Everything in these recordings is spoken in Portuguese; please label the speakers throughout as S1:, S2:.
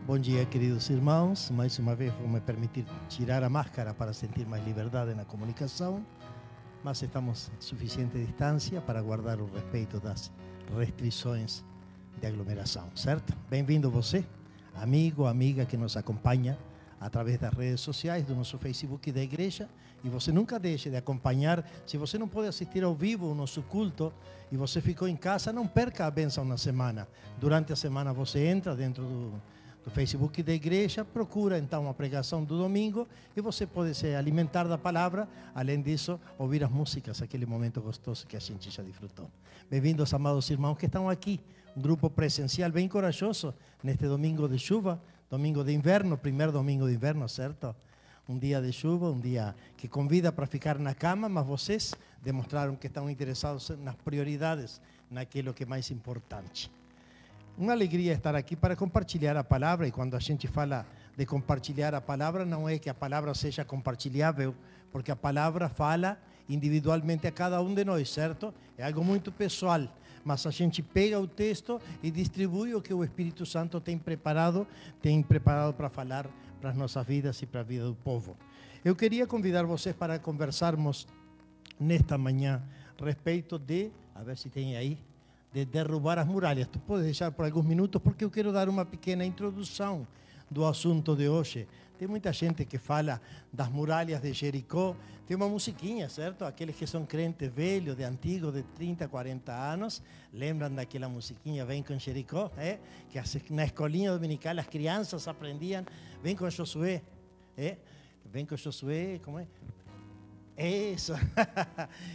S1: Bom dia, queridos irmãos. Mais uma vez vou me permitir tirar a máscara para sentir mais liberdade na comunicação, mas estamos em suficiente distância para guardar o respeito das restrições de aglomeração, certo? Bem-vindo você, amigo, amiga que nos acompanha através das redes sociais, do nosso Facebook da igreja. E você nunca deixe de acompanhar. Se você não pode assistir ao vivo o nosso culto e você ficou em casa, não perca a bênção na semana. Durante a semana você entra dentro do Facebook da igreja, procura então a pregação do domingo e você pode se alimentar da palavra, além disso, ouvir as músicas, aquele momento gostoso que a gente já desfrutou. Bem-vindos, amados irmãos que estão aqui, um grupo presencial bem corajoso neste domingo de chuva, domingo de inverno, primeiro domingo de inverno, certo? Um dia de chuva, um dia que convida para ficar na cama, mas vocês demonstraram que estão interessados nas prioridades, naquilo que é mais importante. Uma alegria estar aqui para compartilhar a palavra, e quando a gente fala de compartilhar a palavra, não é que a palavra seja compartilhável, porque a palavra fala individualmente a cada um de nós, certo? É algo muito pessoal, mas a gente pega o texto e distribui o que o Espírito Santo tem preparado para falar para as nossas vidas e para a vida do povo. Eu queria convidar vocês para conversarmos nesta manhã a respeito de, a ver se tem aí, de derrubar as muralhas. Tu pode deixar por alguns minutos, porque eu quero dar uma pequena introdução do assunto de hoje. Tem muita gente que fala das muralhas de Jericó. Tem uma musiquinha, certo? Aqueles que são crentes velhos, de antigos, de 30, 40 anos, lembram daquela musiquinha, Vem com Jericó, que na escolinha dominical as crianças aprendiam, Vem com Josué, Vem com Josué, como é? Isso,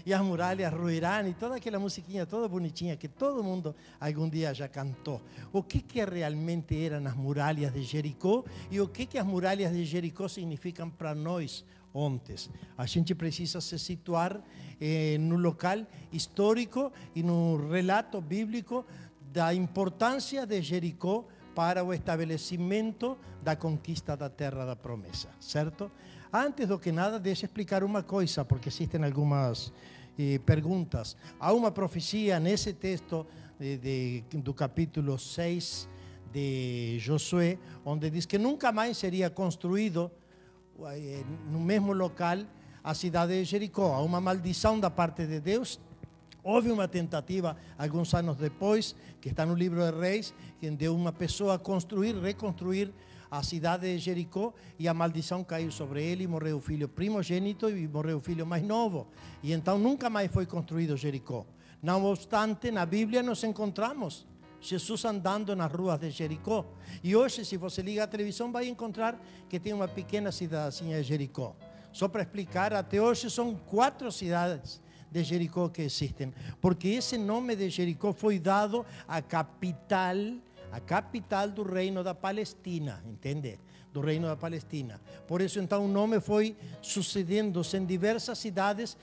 S1: e as muralhas ruirão, e toda aquela musiquinha toda bonitinha que todo mundo algum dia já cantou. O que realmente eram as muralhas de Jericó e o que as muralhas de Jericó significam para nós ontem? A gente precisa se situar no local histórico e no relato bíblico da importância de Jericó para o estabelecimento da conquista da terra da promessa, certo? Antes do que nada, deixa explicar uma coisa, porque existem algumas perguntas. Há uma profecia nesse texto do capítulo 6 de Josué, onde diz que nunca mais seria construído no mesmo local a cidade de Jericó. Há uma maldição da parte de Deus. Houve uma tentativa, alguns anos depois, que está no livro de Reis, de uma pessoa reconstruir a cidade de Jericó, e a maldição caiu sobre ele, e morreu o filho primogênito e morreu o filho mais novo. E então nunca mais foi construído Jericó. Não obstante, na Bíblia nós encontramos Jesus andando nas ruas de Jericó. E hoje, se você liga a televisão, vai encontrar que tem uma pequena cidadezinha de Jericó. Só para explicar, até hoje são 4 cidades de Jericó que existem, porque esse nome de Jericó foi dado à capital do reino da Palestina, entende? Do reino da Palestina. Por isso, então, o nome foi sucedendo-se em diversas cidades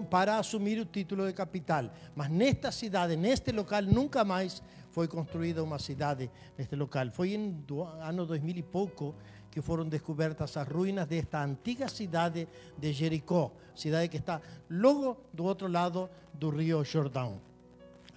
S1: para assumir o título de capital. Mas nesta cidade, neste local, nunca mais foi construída uma cidade neste local. Foi no ano 2000 e pouco que foram descobertas as ruínas desta antiga cidade de Jericó, cidade que está logo do outro lado do rio Jordão.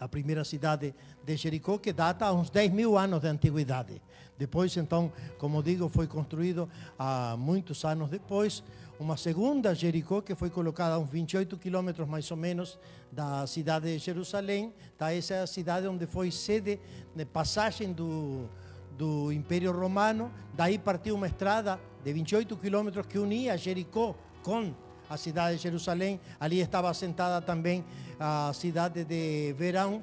S1: A primeira cidade de Jericó, que data a uns 10.000 anos de antiguidade. Depois, então, como digo, foi construído há muitos anos depois uma segunda Jericó, que foi colocada a uns 28 quilômetros mais ou menos da cidade de Jerusalém. Essa é a cidade onde foi sede de passagem do Império Romano. Daí partiu uma estrada de 28 quilômetros que unia Jericó com a cidade de Jerusalém. Ali estava assentada também a cidade de Verão,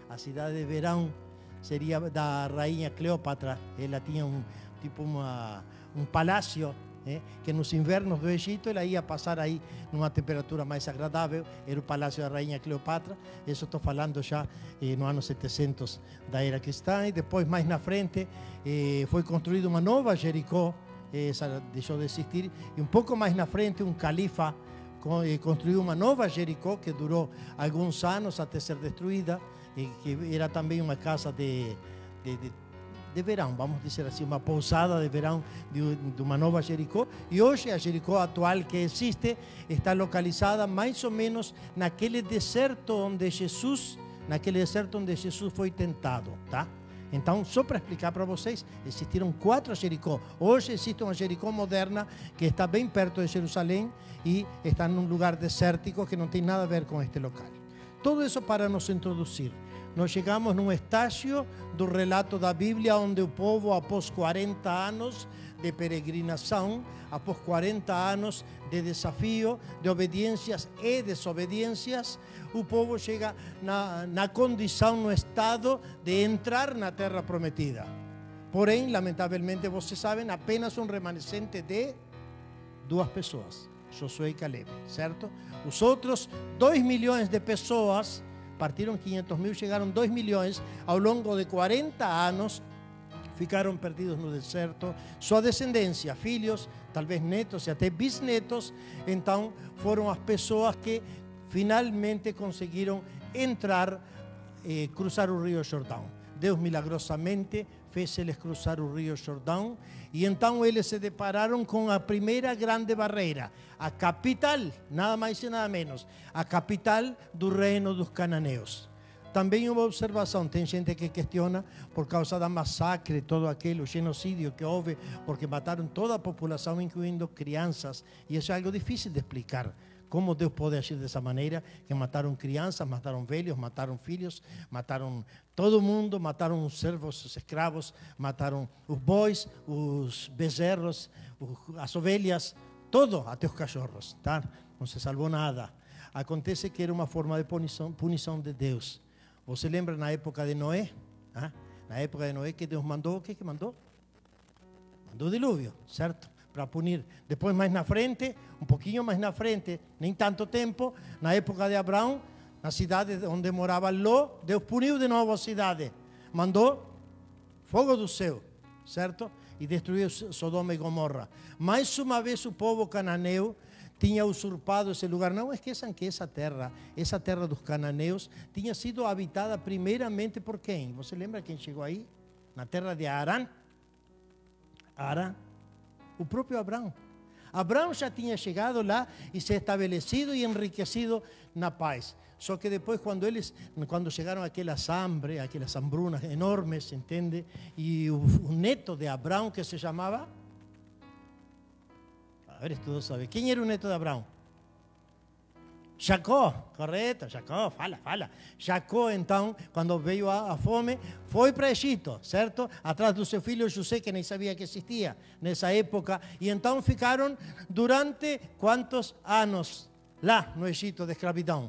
S1: a cidade de Verão seria da rainha Cleópatra. Ela tinha um palácio, que nos invernos do Egito ela ia passar aí numa temperatura mais agradável. Era o palácio da rainha Cleópatra. Isso estou falando já no ano 700 da era cristã. E depois, mais na frente, foi construída uma nova Jericó. Essa deixou de existir, e um pouco mais na frente um califa construiu uma nova Jericó que durou alguns anos até ser destruída, e que era também uma casa de verão, vamos dizer assim, uma pousada de verão de uma nova Jericó. E hoje a Jericó atual que existe está localizada mais ou menos naquele deserto onde Jesus foi tentado, tá? Então, só para explicar para vocês, existiram 4 Jericó. Hoje existe uma Jericó moderna que está bem perto de Jerusalém e está num lugar desértico que não tem nada a ver com este local. Tudo isso para nos introduzir. Nós chegamos num estágio do relato da Bíblia onde o povo, após 40 anos de peregrinação, após 40 anos de desafio, de obediências e desobediências, o povo chega na condição, no estado de entrar na terra prometida. Porém, lamentavelmente, vocês sabem, apenas um remanescente de 2 pessoas, Josué e Caleb, certo? Os outros 2 milhões de pessoas, partiram 500 mil, chegaram 2 milhões, ao longo de 40 anos, ficaram perdidos no deserto. Sua descendência, filhos, talvez netos e até bisnetos, então foram as pessoas que finalmente conseguiram entrar, cruzar o rio Jordão. Deus milagrosamente fez eles cruzar o rio Jordão e então eles se depararam com a primeira grande barreira, a capital, nada mais e nada menos, a capital do reino dos cananeus. Também uma observação, tem gente que questiona por causa da massacre, todo aquele genocídio que houve, porque mataram toda a população, incluindo crianças, e isso é algo difícil de explicar. Como Deus pode agir dessa maneira, que mataram crianças, mataram velhos, mataram filhos, mataram todo mundo, mataram os servos, os escravos, mataram os bois, os bezerros, as ovelhas, todo, até os cachorros, tá? Não se salvou nada. Acontece que era uma forma de punição de Deus. Você lembra na época de Noé? ¿Ah? Na época de Noé que Deus mandou, o que mandou? Mandou o dilúvio, certo? Para punir. Depois, mais na frente, um pouquinho mais na frente, nem tanto tempo, na época de Abraão, na cidade onde morava Ló, Deus puniu de novo a cidade. Mandou fogo do céu, certo? E destruiu Sodoma e Gomorra. Mais uma vez o povo cananeu tinha usurpado esse lugar. Não esqueçam que essa terra dos cananeus, tinha sido habitada primeiramente por quem? Você lembra quem chegou aí? Na terra de Arã? Arã? O próprio Abraão. Abraão já tinha chegado lá e se estabelecido e enriquecido na paz. Só que depois, quando chegaram aquelas hambrunas enormes, entende? E o neto de Abraão, que se chamava... A ver, todos sabem. Quem era o neto de Abraão? Jacó, correto, Jacó, fala. Jacó, então, quando veio a fome, foi para Egito, certo? Atrás do seu filho José, que nem sabia que existia nessa época. E então ficaram durante quantos anos lá no Egito de escravidão?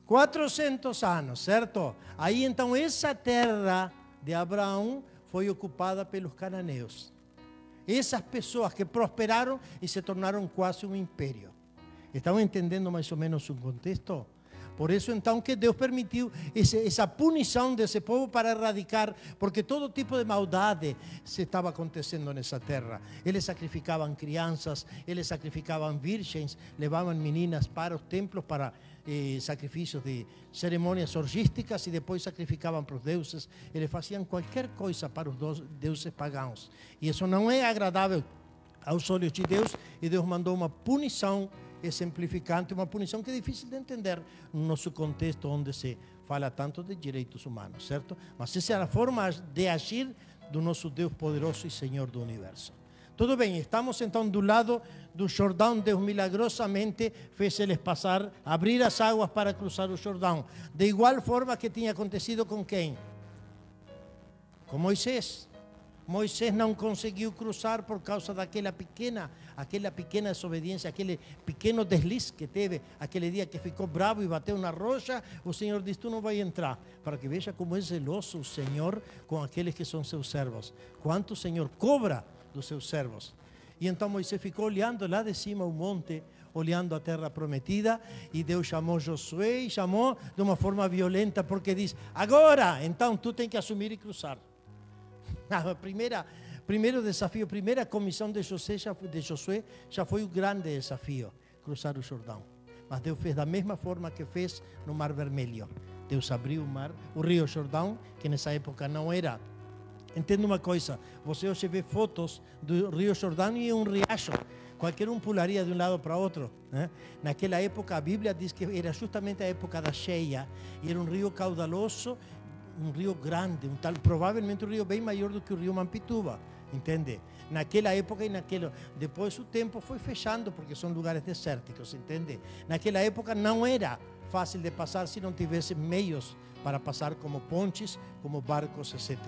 S1: 400 anos, certo? Aí então essa terra de Abraão foi ocupada pelos cananeus. Essas pessoas que prosperaram e se tornaram quase um império. Estão entendendo mais ou menos o contexto? Por isso, então, que Deus permitiu essa punição desse povo para erradicar, porque todo tipo de maldade se estava acontecendo nessa terra. Eles sacrificavam crianças, eles sacrificavam virgens, levavam meninas para os templos para sacrifícios de cerimônias orgísticas e depois sacrificavam para os deuses. Eles faziam qualquer coisa para os deuses pagãos. E isso não é agradável aos olhos de Deus, e Deus mandou uma punição exemplificante, uma punição que é difícil de entender no nosso contexto onde se fala tanto de direitos humanos, certo? Mas essa é a forma de agir do nosso Deus poderoso e Senhor do universo. Tudo bem, estamos então do lado do Jordão. Deus milagrosamente fez eles passar, abrir as águas para cruzar o Jordão. De igual forma que tinha acontecido com quem? Com Moisés. Moisés não conseguiu cruzar por causa daquela pequena desobediência, aquele pequeno deslize que teve, aquele dia que ficou bravo e bateu na rocha. O Senhor disse: tu não vai entrar, para que veja como é zeloso o Senhor com aqueles que são seus servos. Quanto o Senhor cobra dos seus servos. E então Moisés ficou olhando lá de cima o monte, olhando a terra prometida, e Deus chamou Josué e chamou de uma forma violenta, porque diz: agora, então tu tens que assumir e cruzar. Primeiro desafio, primeira comissão de Josué já foi o grande desafio, cruzar o Jordão. Mas Deus fez da mesma forma que fez no Mar Vermelho. Deus abriu o rio Jordão, que nessa época não era. Entenda uma coisa, você hoje vê fotos do rio Jordão e é um riacho. Qualquer um pularia de um lado para outro, né? Naquela época a Bíblia diz que era justamente a época da cheia, e era um rio caudaloso, rio grande, provavelmente um rio bem maior do que o rio Mampituba, entende? Naquela época depois o tempo foi fechando porque são lugares desérticos, entende? Naquela época não era fácil de passar se não tivesse meios para passar, como pontes, como barcos, etc.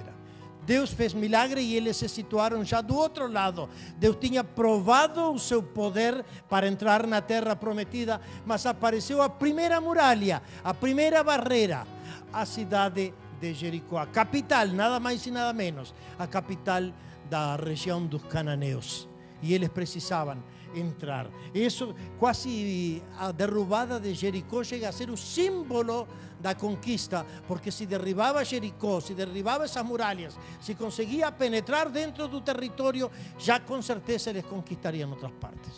S1: Deus fez milagre e eles se situaram já do outro lado. Deus tinha provado o seu poder para entrar na terra prometida, mas apareceu a primeira muralha, a primeira barreira, a cidade de Jericó, a capital, nada mais e nada menos, a capital da região dos cananeus. E eles precisavam entrar. Isso, quase a derrubada de Jericó chega a ser o símbolo da conquista, porque se derribava Jericó, se derribava essas muralhas, se conseguia penetrar dentro do território, já com certeza eles conquistariam outras partes.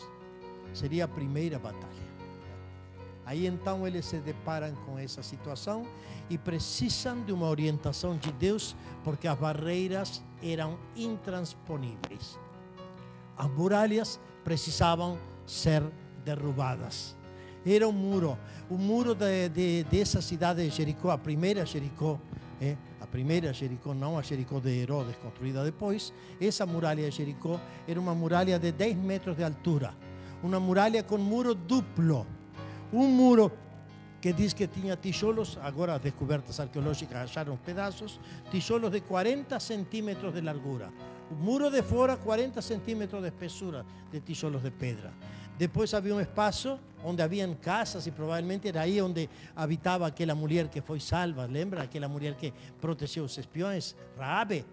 S1: Seria a primeira batalha. Aí então eles se deparam com essa situação e precisam de uma orientação de Deus, porque as barreiras eram intransponíveis. As muralhas precisavam ser derrubadas. Era um muro dessa cidade de Jericó, a primeira Jericó, não a Jericó de Herodes, construída depois. Essa muralha de Jericó era uma muralha de 10 metros de altura, uma muralha com muro duplo, um muro que diz que tinha tijolos, agora as descobertas arqueológicas acharam pedaços, tijolos de 40 centímetros de largura. O muro de fora, 40 centímetros de espessura de tijolos de pedra. Depois havia um espaço onde haviam casas e provavelmente era aí onde habitava aquela mulher que foi salva. Lembra? Aquela mulher que protegeu os espiões, Raabe,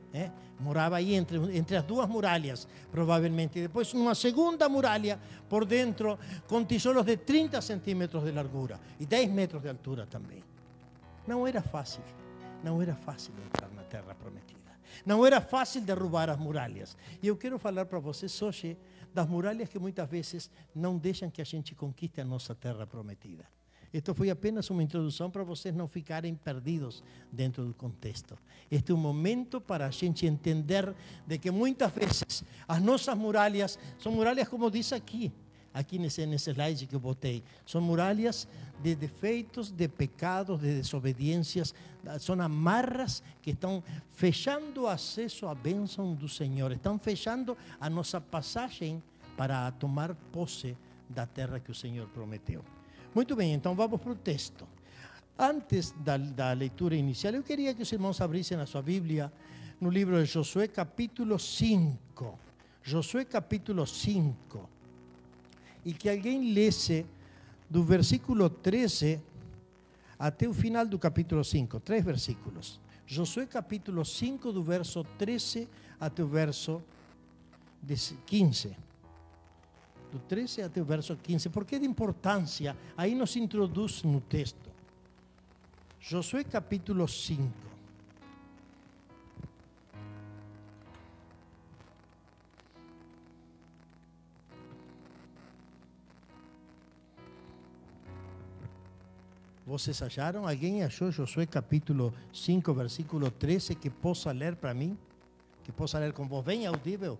S1: morava aí entre as duas muralhas, provavelmente. Depois uma segunda muralha por dentro com tijolos de 30 centímetros de largura e 10 metros de altura também. Não era fácil entrar na terra prometida. Não era fácil derrubar as muralhas. E eu quero falar para vocês hoje das muralhas que muitas vezes não deixam que a gente conquiste a nossa terra prometida. Isto foi apenas uma introdução para vocês não ficarem perdidos dentro do contexto. Este é um momento para a gente entender de que muitas vezes as nossas muralhas são muralhas como diz aqui nesse slide que eu botei. São muralhas de defeitos, de pecados, de desobediências. São amarras que estão fechando o acesso à bênção do Senhor. Estão fechando a nossa passagem para tomar posse da terra que o Senhor prometeu. Muito bem, então vamos para o texto. Antes da leitura inicial, eu queria que os irmãos abrissem a sua Bíblia no livro de Josué, capítulo 5. Josué, capítulo 5. E que alguém lesse do versículo 13 até o final do capítulo 5, 3 versículos. Josué capítulo 5, do verso 13 até o verso 15. Do 13 até o verso 15. Por que de importância? Aí nos introduz no texto. Josué capítulo 5. Vocês acharam? Alguém achou Josué capítulo 5, versículo 13, que possa ler para mim? Que possa ler com voz bem audível?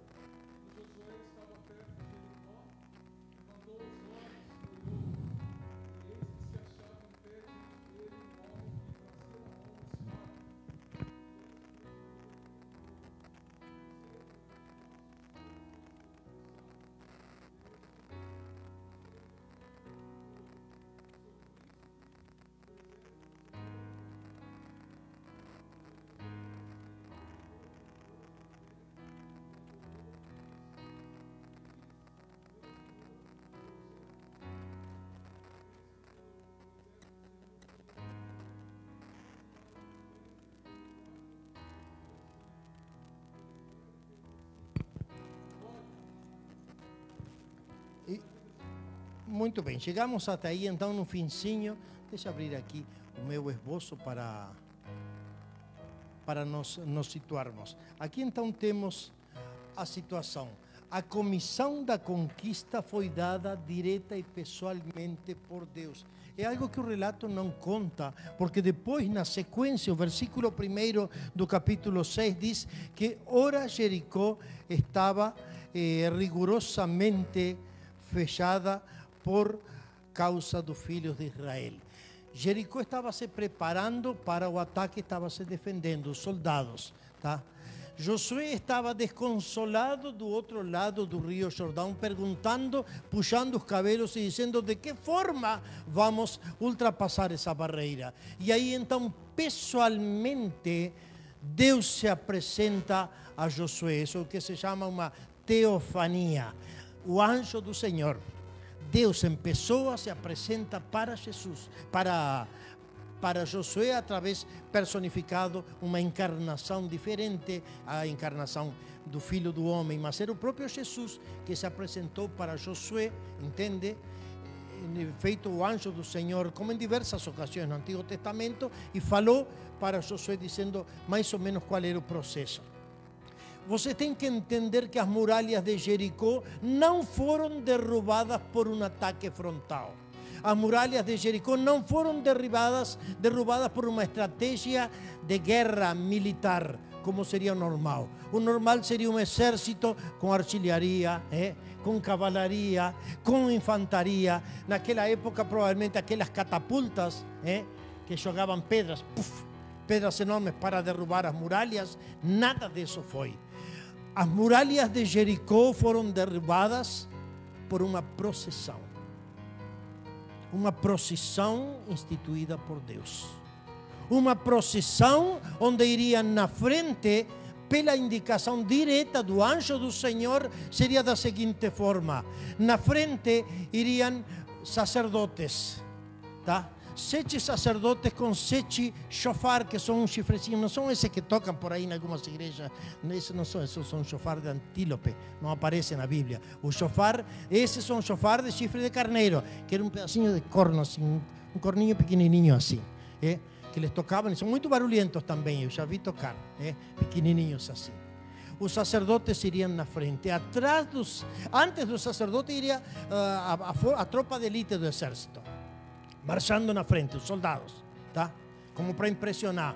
S1: Muito bem, chegamos até aí, então no finzinho. Deixa eu abrir aqui o meu esboço para nos situarmos. Aqui então temos a situação. A comissão da conquista foi dada direta e pessoalmente por Deus. É algo que o relato não conta, porque depois, na sequência, o versículo 1 do capítulo 6 diz que ora Jericó estava rigorosamente fechada por causa dos filhos de Israel. Jericó estava se preparando para o ataque, estava se defendendo, os soldados, tá? Josué estava desconsolado do outro lado do rio Jordão, perguntando, puxando os cabelos e dizendo de que forma vamos ultrapassar essa barreira. E aí então, pessoalmente, Deus se apresenta a Josué, isso é o que se chama uma teofania, o anjo do Senhor. Deus em pessoa se apresenta para Jesus, para Josué, através personificado, uma encarnação diferente, a encarnação do Filho do Homem, mas era o próprio Jesus que se apresentou para Josué, entende? Feito o anjo do Senhor, como em diversas ocasiões no Antigo Testamento, e falou para Josué dizendo mais ou menos qual era o processo. Você tem que entender que as muralhas de Jericó não foram derrubadas por um ataque frontal. As muralhas de Jericó não foram derrubadas por uma estratégia de guerra militar, como seria normal. O normal seria um exército com artilharia, com cavalaria, com infantaria. Naquela época, provavelmente, aquelas catapultas que jogavam pedras, pedras enormes para derrubar as muralhas, nada disso foi. As muralhas de Jericó foram derrubadas por uma procissão. Uma procissão instituída por Deus. Uma procissão onde iriam na frente, pela indicação direta do anjo do Senhor, seria da seguinte forma: na frente iriam sacerdotes, tá? 7 sacerdotes com 7 shofar, que são um chifrezinho, não são esses que tocam por aí em algumas igrejas, esses não são, esses são shofar de antílope, não aparecem na Bíblia. O shofar, esses são shofar de chifre de carneiro, que era um pedacinho de corno, assim, um corninho pequenininho assim, que eles tocavam, e são muito barulhentos também, eu já vi tocar, pequenininhos assim. Os sacerdotes iriam na frente, antes dos sacerdotes iria a tropa de elite do exército, marchando na frente, os soldados, tá? Como para impressionar.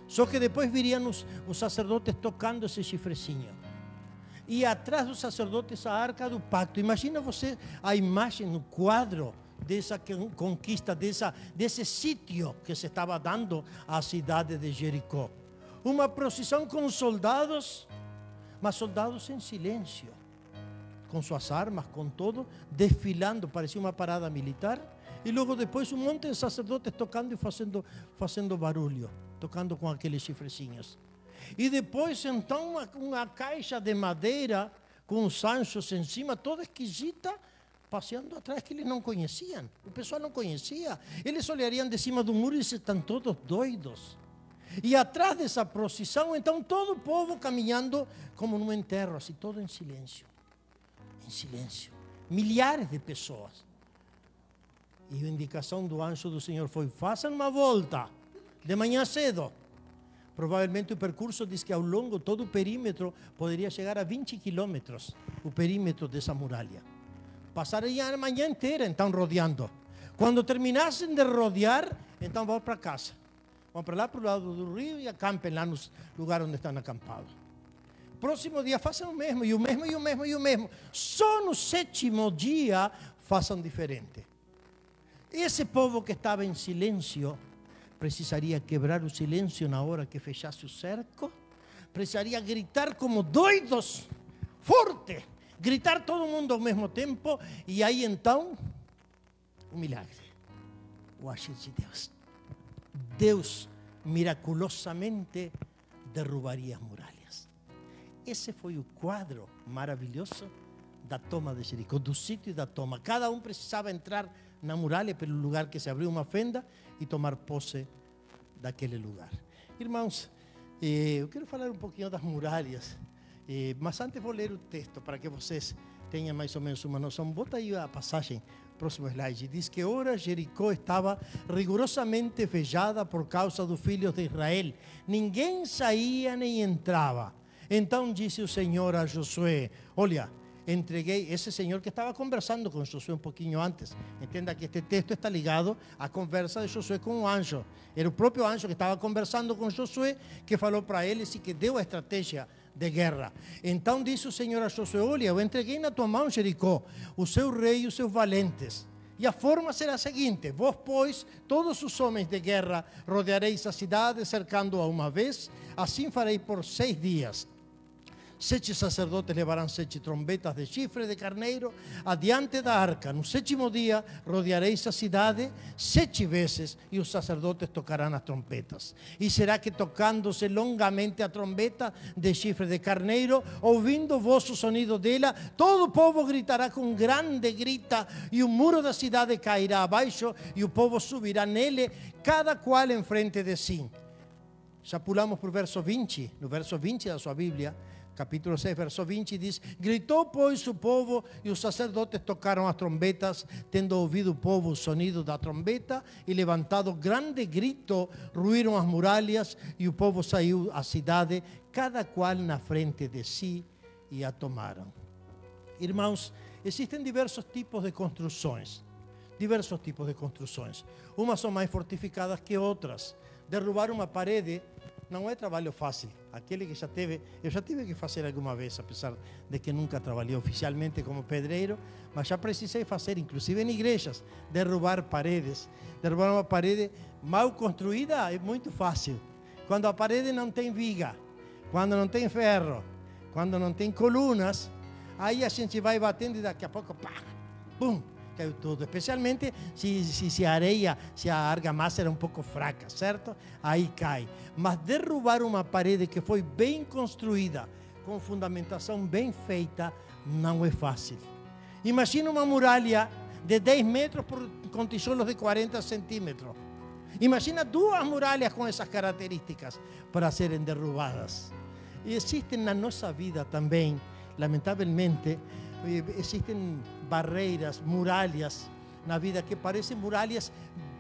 S1: Só que depois viriam os sacerdotes tocando esse chifrezinho. E atrás dos sacerdotes a arca do pacto. Imagina você a imagem, o quadro dessa conquista, desse sítio que se estava dando à cidade de Jericó. Uma procissão com soldados, mas soldados em silêncio, com suas armas, com todo, desfilando, parecia uma parada militar. E logo depois um monte de sacerdotes tocando e fazendo barulho, tocando com aqueles chifrezinhos. E depois então uma caixa de madeira com os anjos em cima, toda esquisita, passeando atrás, que eles não conheciam. O pessoal não conhecia. Eles olhariam de cima do muro e diziam: estão todos doidos. E atrás dessa procissão, então, todo o povo caminhando como num enterro, assim, todo em silêncio. Em silêncio. Milhares de pessoas. E a indicação do anjo do Senhor foi: façam uma volta de manhã cedo. Provavelmente o percurso diz que ao longo todo o perímetro poderia chegar a 20 quilômetros, o perímetro dessa muralha. Passariam a manhã inteira então rodeando. Quando terminassem de rodear, então vão para casa. Vão para lá para o lado do rio e acampem lá no lugar onde estão acampados. Próximo dia façam o mesmo, e o mesmo, e o mesmo, e o mesmo. Só no 7º dia façam diferente. Esse povo que estava em silêncio precisaria quebrar o silêncio na hora que fechasse o cerco, precisaria gritar como doidos, forte, gritar todo mundo ao mesmo tempo, e aí então, um milagre, o agir de Deus. Deus miraculosamente derrubaria as muralhas. Esse foi o quadro maravilhoso da toma de Jericó, do sítio da toma. Cada um precisava entrar na muralha, pelo lugar que se abriu uma fenda, e tomar posse daquele lugar. Irmãos, eu quero falar um pouquinho das muralhas, mas antes vou ler o texto para que vocês tenham mais ou menos uma noção. Bota aí a passagem, próximo slide. Diz que ora Jericó estava rigorosamente fechada por causa dos filhos de Israel. Ninguém saía nem entrava. Então disse o Senhor a Josué: olha, entreguei, esse Senhor que estava conversando com Josué um pouquinho antes. Entenda que este texto está ligado à conversa de Josué com o anjo. Era o próprio anjo que estava conversando com Josué, que falou para eles e que deu a estratégia de guerra. Então disse o Senhor a Josué: olha, eu entreguei na tua mão Jericó, o seu rei e os seus valentes. E a forma será a seguinte: vós, pois, todos os homens de guerra, rodeareis a cidade, cercando-a uma vez. Assim farei por 6 dias. 7 sacerdotes levarão 7 trombetas de chifre de carneiro adiante da arca. No 7º dia rodeareis a cidade 7 vezes e os sacerdotes tocarão as trompetas. E será que tocándose longamente a trombeta de chifre de carneiro, ouvindo vos o sonido dela, todo o povo gritará com grande grita e o muro da cidade cairá abaixo e o povo subirá nele, cada qual em frente de si. Já pulamos para o verso 20, no verso 20 da sua Bíblia. Capítulo 6, verso 20 diz: gritou, pois, o povo e os sacerdotes tocaram as trombetas, tendo ouvido o povo o sonido da trombeta e levantado grande grito, ruíram as muralhas e o povo saiu à cidade, cada qual na frente de si, e a tomaram. Irmãos, existem diversos tipos de construções. Diversos tipos de construções. Umas são mais fortificadas que outras. Derrubar uma parede não é trabalho fácil. Aquele que eu já tive que fazer alguma vez, apesar de que nunca trabalhei oficialmente como pedreiro, mas já precisei fazer, inclusive em igrejas, derrubar paredes. Derrubar uma parede mal construída é muito fácil. Quando a parede não tem viga, quando não tem ferro, quando não tem colunas, aí a gente vai batendo e daqui a pouco, pá, pum, caiu tudo. Especialmente se a areia, se a argamassa era um pouco fraca, certo? Aí cai. Mas derrubar uma parede que foi bem construída, com fundamentação bem feita, não é fácil. Imagina uma muralha de 10 metros com tijolos de 40 centímetros. Imagina 2 muralhas com essas características para serem derrubadas. E existem na nossa vida também, lamentavelmente, existem barreiras, muralhas na vida que parecem muralhas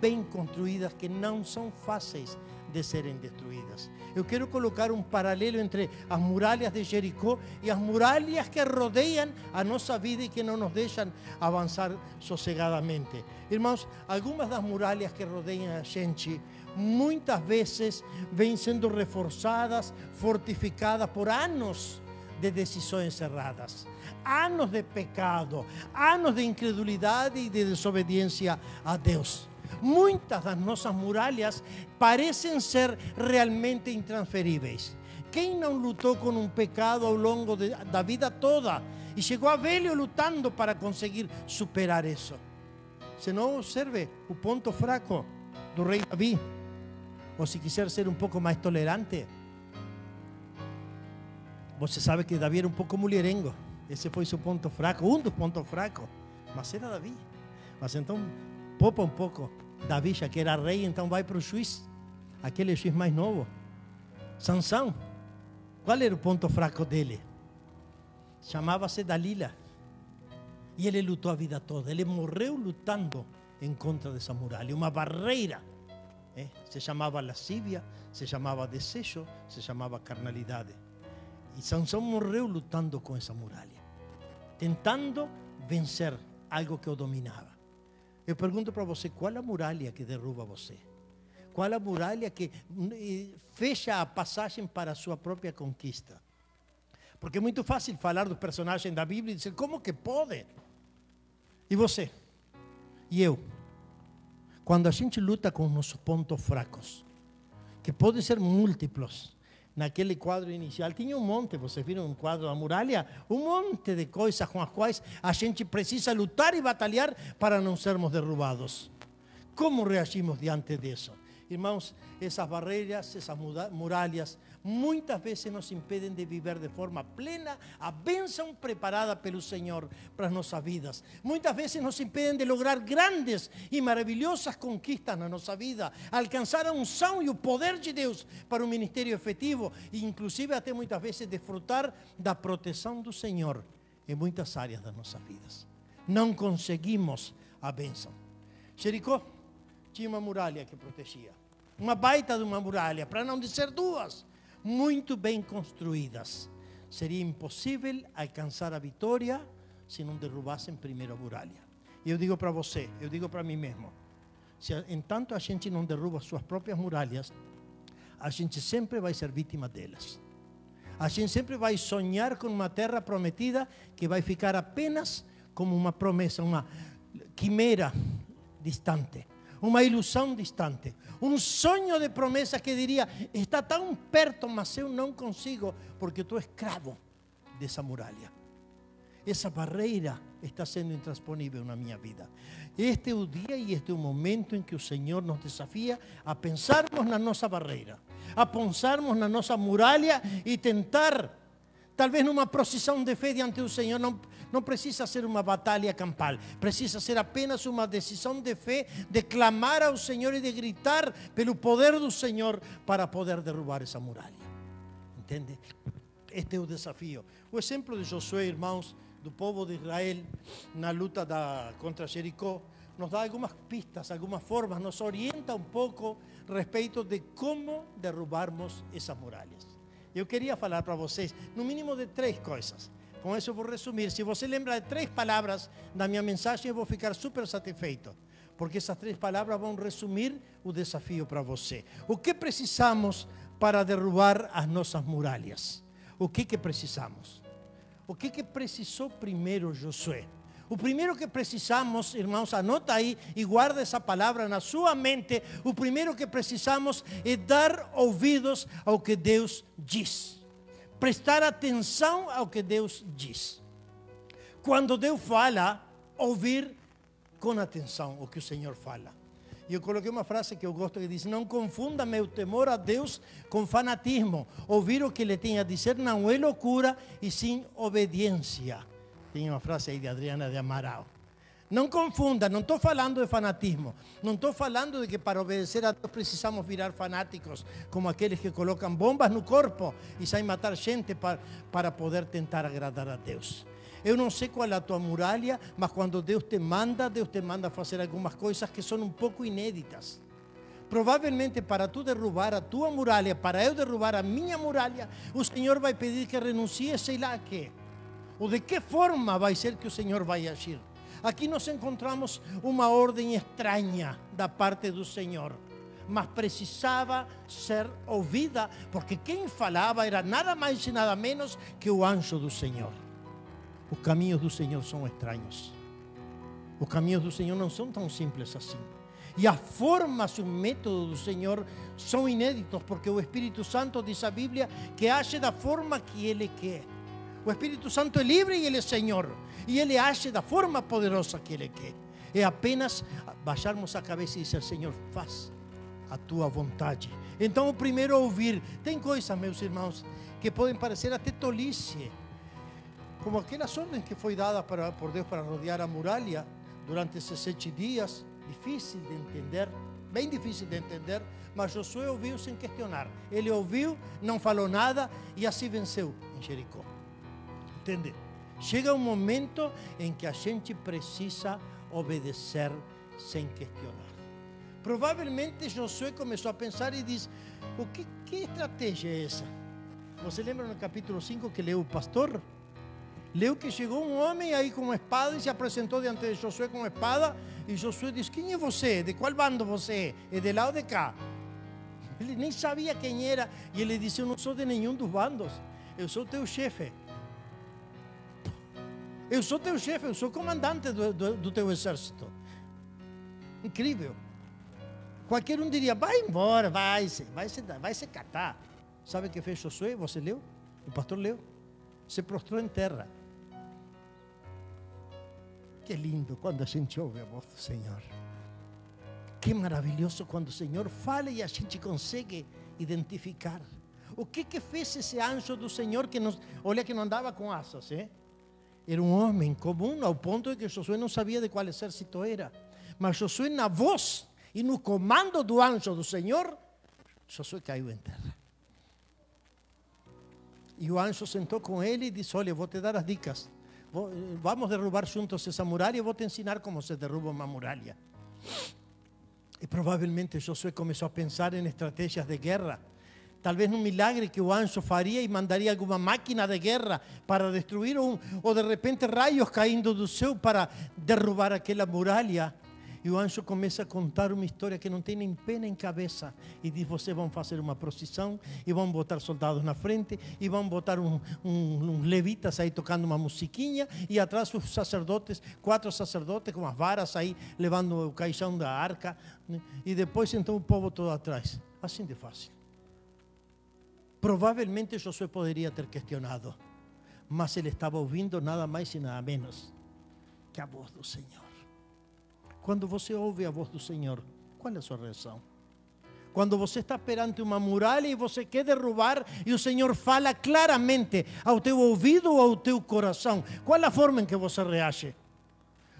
S1: bem construídas, que não são fáceis de serem destruídas. Eu quero colocar um paralelo entre as muralhas de Jericó e as muralhas que rodeiam a nossa vida e que não nos deixam avançar sossegadamente. Irmãos, algumas das muralhas que rodeiam a gente, muitas vezes vêm sendo reforçadas, fortificadas por anos de decisões erradas, anos de pecado, anos de incredulidade e de desobediência a Deus. Muitas das nossas muralhas parecem ser realmente intransferíveis. Quem não lutou com um pecado ao longo da vida toda e chegou a velho lutando para conseguir superar isso? Se não, observe o ponto fraco do rei Davi. Ou se quiser ser um pouco mais tolerante, você sabe que Davi era um pouco mulherengo. Esse foi seu ponto fraco, um dos pontos fracos. Mas era Davi. Mas então, poupa um pouco. Davi, já que era rei, então vai para o juiz. Aquele juiz mais novo. Sansão. Qual era o ponto fraco dele? Chamava-se Dalila. E ele lutou a vida toda. Ele morreu lutando em contra dessa muralha. Uma barreira. Se chamava lascívia, se chamava desejo, se chamava carnalidade. E Sansão morreu lutando com essa muralha, tentando vencer algo que o dominava. Eu pergunto para você, qual a muralha que derruba você? Qual a muralha que fecha a passagem para a sua própria conquista? Porque é muito fácil falar dos personagens da Bíblia e dizer, como que pode? E você? E eu? Quando a gente luta com nossos pontos fracos, que podem ser múltiplos. Naquele quadro inicial tinha um monte, vocês viram um quadro da muralha? Um monte de coisas com as quais a gente precisa lutar e batalhar para não sermos derrubados. Como reagimos diante disso? Irmãos, essas barreiras, essas muralhas, muitas vezes nos impedem de viver de forma plena a bênção preparada pelo Senhor para as nossas vidas. Muitas vezes nos impedem de lograr grandes e maravilhosas conquistas na nossa vida, alcançar a unção e o poder de Deus para um ministério efetivo e inclusive até muitas vezes desfrutar da proteção do Senhor em muitas áreas das nossas vidas. Não conseguimos a bênção. Jericó tinha uma muralha que protegia. Uma baita de uma muralha, para não dizer 2, muito bem construídas. Seria impossível alcançar a vitória se não derrubassem primeiro a muralha. E eu digo para você, eu digo para mim mesmo, se entanto a gente não derruba suas próprias muralhas, a gente sempre vai ser vítima delas. A gente sempre vai sonhar com uma terra prometida que vai ficar apenas como uma promessa, quimera distante, uma ilusão distante, um sonho de promessa que diria, está tão perto, mas eu não consigo, porque estou escravo dessa muralha. Essa barreira está sendo intransponível na minha vida. Este é o dia e este é o momento em que o Senhor nos desafia a pensarmos na nossa barreira, a pensarmos na nossa muralha e tentar, talvez numa procissão de fé diante do Senhor, não precisa ser uma batalha campal, precisa ser apenas uma decisão de fé, de clamar ao Senhor e de gritar pelo poder do Senhor para poder derrubar essa muralha. Entende? Este é o desafio. O exemplo de Josué, irmãos, do povo de Israel na luta contra Jericó, nos dá algumas pistas, algumas formas, nos orienta um pouco a respeito de como derrubarmos essas muralhas. Eu queria falar para vocês, no mínimo de 3 coisas. Com isso eu vou resumir. Se você lembra de 3 palavras da minha mensagem, eu vou ficar super satisfeito, porque essas 3 palavras vão resumir o desafio para você. O que precisamos para derrubar as nossas muralhas? O que precisamos? O que precisou primeiro Josué? O primeiro que precisamos, irmãos, anota aí e guarda essa palavra na sua mente. O primeiro que precisamos é dar ouvidos ao que Deus diz. Prestar atenção ao que Deus diz. Quando Deus fala, ouvir com atenção o que o Senhor fala. E eu coloquei uma frase que eu gosto que diz: não confunda meu temor a Deus com fanatismo. Ouvir o que Ele tem a dizer não é loucura, e sim obediência. Tem uma frase aí de Adriana de Amaral. Não confunda, não estou falando de fanatismo. Não estou falando de que para obedecer a Deus precisamos virar fanáticos, como aqueles que colocam bombas no corpo e saem matar gente para poder tentar agradar a Deus. Eu não sei qual é a tua muralha, mas quando Deus te manda fazer algumas coisas que são um pouco inéditas. Provavelmente para tu derrubar a tua muralha, para eu derrubar a minha muralha, o Senhor vai pedir que renuncie, sei lá a quê. Ou de que forma vai ser que o Senhor vai agir. Aqui nós encontramos uma ordem estranha da parte do Senhor, mas precisava ser ouvida, porque quem falava era nada mais e nada menos que o anjo do Senhor. Os caminhos do Senhor são estranhos. Os caminhos do Senhor não são tão simples assim. E as formas e o método do Senhor são inéditos, porque o Espírito Santo, diz a Bíblia, que age da forma que Ele quer. O Espírito Santo é livre e Ele é Senhor. E Ele age da forma poderosa que Ele quer. É apenas baixarmos a cabeça e dizer: Senhor, faz a Tua vontade. Então o primeiro ouvir. Tem coisas, meus irmãos, que podem parecer até tolice, como aquelas ordens que foi dada por Deus para rodear a muralha durante esses 7 dias. Difícil de entender, bem difícil de entender, mas Josué ouviu sem questionar. Ele ouviu, não falou nada e assim venceu em Jericó. Entende? Chega um momento em que a gente precisa obedecer sem questionar. Provavelmente Josué começou a pensar e disse: que estratégia é essa? Você lembra no capítulo 5 que leu o pastor? Leu que chegou um homem aí com uma espada e se apresentou diante de Josué com uma espada. E Josué disse: quem é você? De qual bando você é? É de lá ou de cá? Ele nem sabia quem era. E ele disse: eu não sou de nenhum dos bandos. Eu sou teu chefe. Eu sou teu chefe, eu sou comandante do teu exército. Incrível. Qualquer um diria: vai embora, vai se catar. Sabe o que fez Josué? Você leu? O pastor leu? Se prostrou em terra. Que lindo quando a gente ouve a voz do Senhor. Que maravilhoso quando o Senhor fala e a gente consegue identificar. O que fez esse anjo do Senhor que nos... Olha que não andava com asas, hein? Era um homem comum, ao ponto de que Josué não sabia de qual exército era. Mas Josué, na voz e no comando do anjo do Senhor, Josué caiu em terra. E o anjo sentou com ele e disse: olha, vou te dar as dicas. Vamos derrubar juntos essa muralha e vou te ensinar como se derruba uma muralha. E provavelmente Josué começou a pensar em estratégias de guerra. Talvez num milagre que o anjo faria e mandaria alguma máquina de guerra para destruir, ou de repente raios caindo do céu para derrubar aquela muralha. E o anjo começa a contar uma história que não tem nem pé nem cabeça. E diz: vocês vão fazer uma procissão e vão botar soldados na frente e vão botar uns levitas aí tocando uma musiquinha e atrás os sacerdotes, 4 sacerdotes com as varas aí levando o caixão da arca, né? E depois então o povo todo atrás. Assim de fácil. Provavelmente Josué poderia ter questionado, mas ele estava ouvindo nada mais e nada menos que a voz do Senhor. Quando você ouve a voz do Senhor, qual é a sua reação? Quando você está perante uma muralha e você quer derrubar e o Senhor fala claramente ao teu ouvido ou ao teu coração, qual é a forma em que você reage?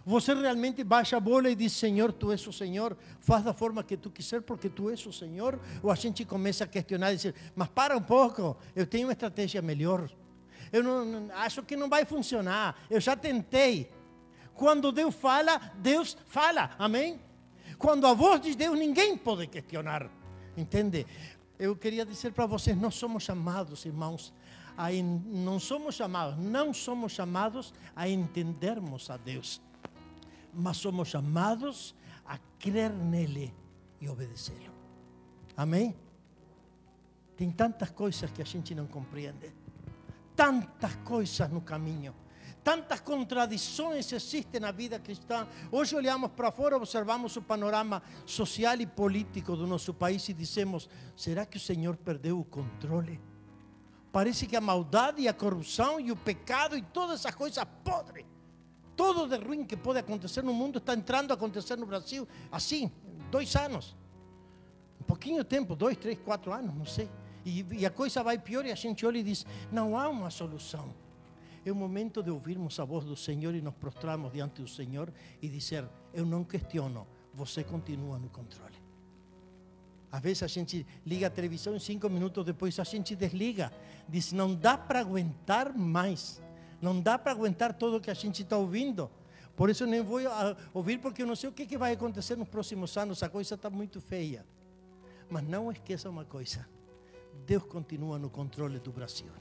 S1: Você realmente baixa a bola e diz: Senhor, Tu és o Senhor, faz da forma que Tu quiser porque Tu és o Senhor? Ou a gente começa a questionar e dizer: mas para um pouco, eu tenho uma estratégia melhor. Eu não acho que não vai funcionar, eu já tentei. Quando Deus fala, amém? Quando a voz de Deus, ninguém pode questionar, entende? Eu queria dizer para vocês, nós somos chamados, irmãos, não somos chamados a entendermos a Deus, mas somos chamados a crer nele e obedecê-lo, amém? Tem tantas coisas que a gente não compreende, tantas coisas no caminho. Tantas contradições existem na vida cristã. Hoje olhamos para fora, observamos o panorama social e político do nosso país e dizemos: será que o Senhor perdeu o controle? Parece que a maldade e a corrupção e o pecado e todas essas coisas podres, tudo de ruim que pode acontecer no mundo está entrando a acontecer no Brasil assim, 2 anos. Um pouquinho de tempo, 2, 3, 4 anos, não sei. E a coisa vai pior e a gente olha e diz: não há uma solução. É o momento de ouvirmos a voz do Senhor e nos prostrarmos diante do Senhor e dizer: eu não questiono, você continua no controle. Às vezes a gente liga a televisão e 5 minutos depois a gente desliga. Diz: não dá para aguentar mais, não dá para aguentar tudo o que a gente está ouvindo. Por isso nem vou ouvir, porque eu não sei o que vai acontecer nos próximos anos, a coisa está muito feia. Mas não esqueça uma coisa: Deus continua no controle do Brasil.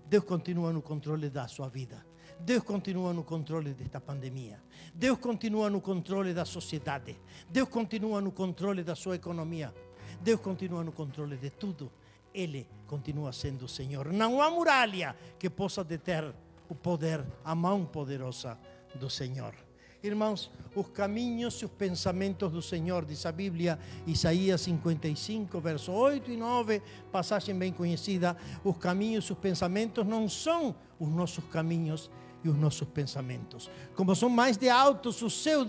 S1: Deus continua no controle da sua vida. Deus continua no controle desta pandemia. Deus continua no controle da sociedade. Deus continua no controle da sua economia. Deus continua no controle de tudo. Ele continua sendo o Senhor. Não há muralha que possa deter o poder, a mão poderosa do Senhor. Irmãos, os caminhos e os pensamentos do Senhor, diz a Bíblia, Isaías 55, verso 8 e 9, passagem bem conhecida. Os caminhos e os pensamentos não são os nossos caminhos e os nossos pensamentos. Como são mais de altos os céus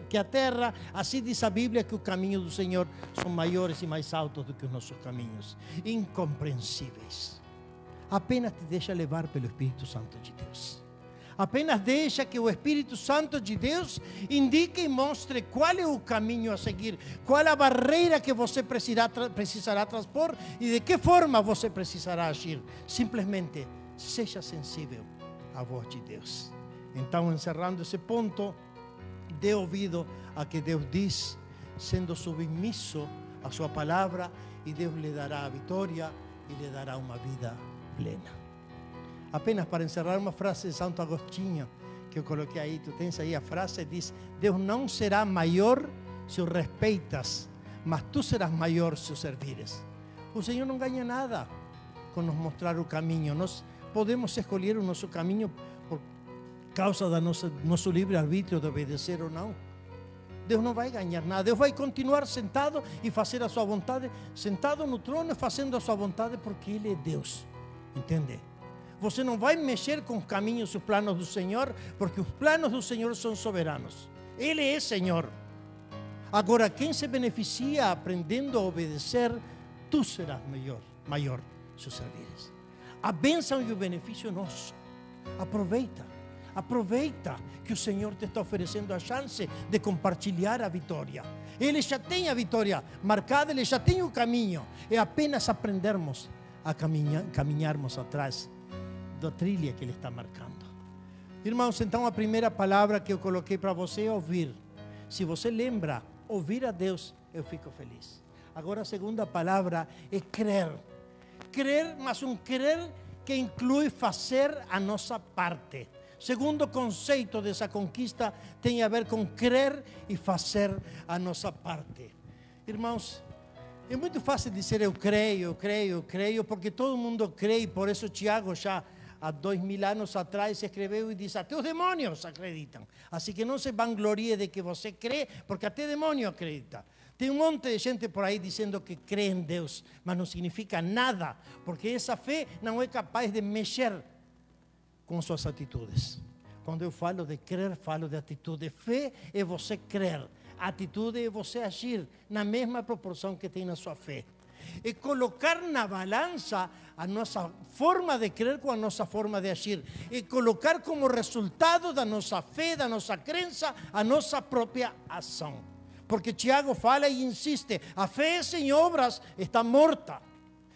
S1: que a terra, assim diz a Bíblia que os caminhos do Senhor são maiores e mais altos do que os nossos caminhos, incompreensíveis. Apenas te deixa levar pelo Espírito Santo de Deus. Apenas deixa que o Espírito Santo de Deus indique e mostre qual é o caminho a seguir, qual é a barreira que você precisará transpor e de que forma você precisará agir. Simplesmente seja sensível à voz de Deus. Então, encerrando esse ponto, dê ouvido a que Deus diz, sendo submisso à sua palavra, e Deus lhe dará a vitória e lhe dará uma vida plena. Apenas para encerrar, uma frase de Santo Agostinho que eu coloquei aí. Tu tens aí a frase, diz: Deus não será maior se o respeitas, mas tu serás maior se o servires. O Senhor não ganha nada com nos mostrar o caminho. Nós podemos escolher o nosso caminho por causa do nosso livre-arbítrio de obedecer ou não. Deus não vai ganhar nada. Deus vai continuar sentado e fazer a sua vontade, sentado no trono e fazendo a sua vontade, porque Ele é Deus. Entende? Você não vai mexer com os caminhos e os planos do Senhor, porque os planos do Senhor são soberanos. Ele é Senhor. Agora, quem se beneficia aprendendo a obedecer, tu serás maior se o servires. A bênção e o benefício é nosso. Aproveita que o Senhor te está oferecendo a chance de compartilhar a vitória. Ele já tem a vitória marcada, Ele já tem o caminho. É apenas aprendermos a caminharmos atrás da trilha que Ele está marcando. Irmãos, então a primeira palavra que eu coloquei para você é ouvir. Se você lembra, ouvir a Deus, eu fico feliz. Agora a segunda palavra é crer. Crer, mas um crer que inclui fazer a nossa parte. Segundo conceito dessa conquista tem a ver com crer e fazer a nossa parte. Irmãos, é muito fácil dizer eu creio, porque todo mundo crê, e por isso Tiago já há 2000 anos atrás escreveu e disse: até os demônios acreditam. Assim que não se vanglorie de que você crê, porque até demônio acredita. Tem um monte de gente por aí dizendo que crê em Deus, mas não significa nada, porque essa fé não é capaz de mexer com suas atitudes. Quando eu falo de crer, falo de atitude. Fé é você crer. Atitude é você agir na mesma proporção que tem na sua fé. É colocar na balança a nossa forma de crer com a nossa forma de agir. É colocar como resultado da nossa fé, da nossa crença, a nossa própria ação. Porque Tiago fala e insiste: a fé sem obras está morta.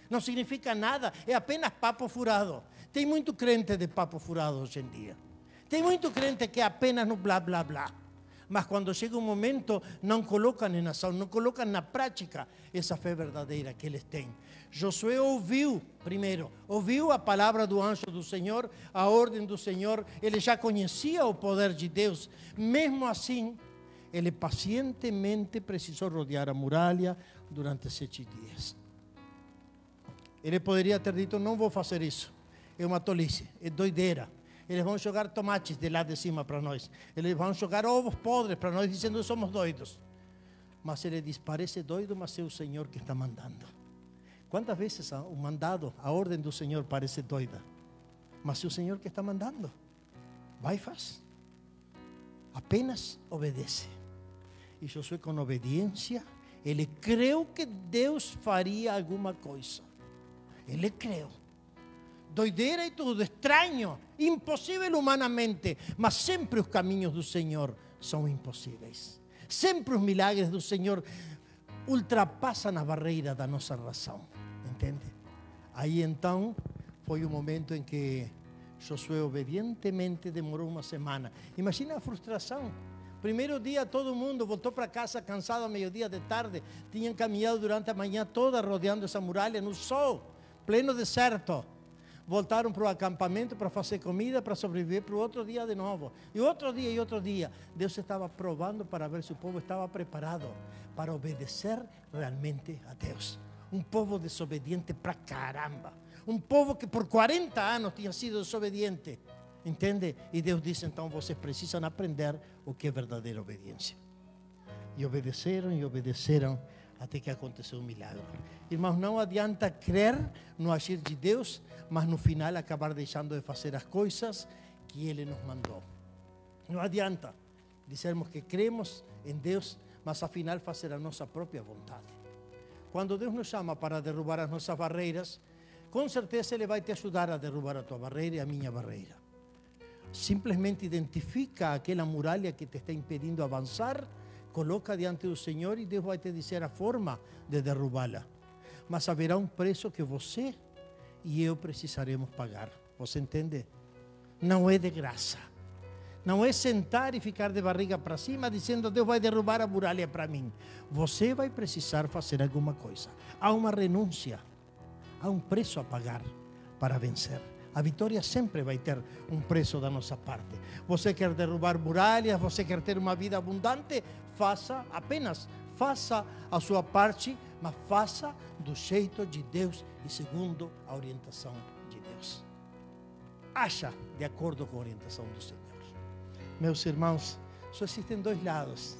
S1: Não significa nada, é apenas papo furado. Tem muito crente de papo furado hoje em dia. Tem muito crente que é apenas no blá, blá, blá. Mas quando chega um momento, não colocam em ação, não colocam na prática essa fé verdadeira que eles têm. Josué ouviu, primeiro, ouviu a palavra do anjo do Senhor, a ordem do Senhor. Ele já conhecia o poder de Deus. Mesmo assim, ele pacientemente precisou rodear a muralha durante 7 dias. Ele poderia ter dito: não vou fazer isso. É uma tolice, é doideira. Eles vão jogar tomates de lá de cima para nós. Eles vão jogar ovos podres para nós, dizendo que somos doidos. Mas ele diz: parece doido, mas é o Senhor que está mandando. Quantas vezes o mandado, a ordem do Senhor parece doida? Mas é o Senhor que está mandando. Vai e faz. Apenas obedece. E Josué, com obediência, ele creu que Deus faria alguma coisa. Ele creu. Doideira e tudo, estranho, impossível humanamente, mas sempre os caminhos do Senhor são impossíveis. Sempre os milagres do Senhor ultrapassam a barreira da nossa razão, entende? Aí então foi o momento em que Josué obedientemente demorou uma semana. Imagina a frustração. Primeiro dia todo mundo voltou para casa cansado ao meio-dia de tarde. Tinham caminhado durante a manhã toda rodeando essa muralha no sol, pleno deserto. Voltaram para o acampamento para fazer comida, para sobreviver para o outro dia de novo. E outro dia e outro dia. Deus estava provando para ver se o povo estava preparado para obedecer realmente a Deus. Um povo desobediente pra caramba. Um povo que por 40 anos tinha sido desobediente. Entende? E Deus disse: então vocês precisam aprender o que é verdadeira obediência. E obedeceram até que aconteceu um milagre. Irmãos, não adianta crer no agir de Deus, mas no final acabar deixando de fazer as coisas que Ele nos mandou. Não adianta dizermos que cremos em Deus, mas afinal fazer a nossa própria vontade. Quando Deus nos chama para derrubar as nossas barreiras, com certeza Ele vai te ajudar a derrubar a tua barreira e a minha barreira. Simplesmente identifica aquela muralha que te está impedindo avançar, coloca diante do Senhor e Deus vai te dizer a forma de derrubá-la. Mas haverá um preço que você e eu precisaremos pagar. Você entende? Não é de graça. Não é sentar e ficar de barriga para cima dizendo: Deus vai derrubar a muralha para mim. Você vai precisar fazer alguma coisa. Há uma renúncia. Há um preço a pagar para vencer. A vitória sempre vai ter um preço da nossa parte. Você quer derrubar muralhas, você quer ter uma vida abundante, apenas faça a sua parte, mas faça do jeito de Deus e segundo a orientação de Deus. Haja de acordo com a orientação do Senhor. Meus irmãos, só existem 2 lados,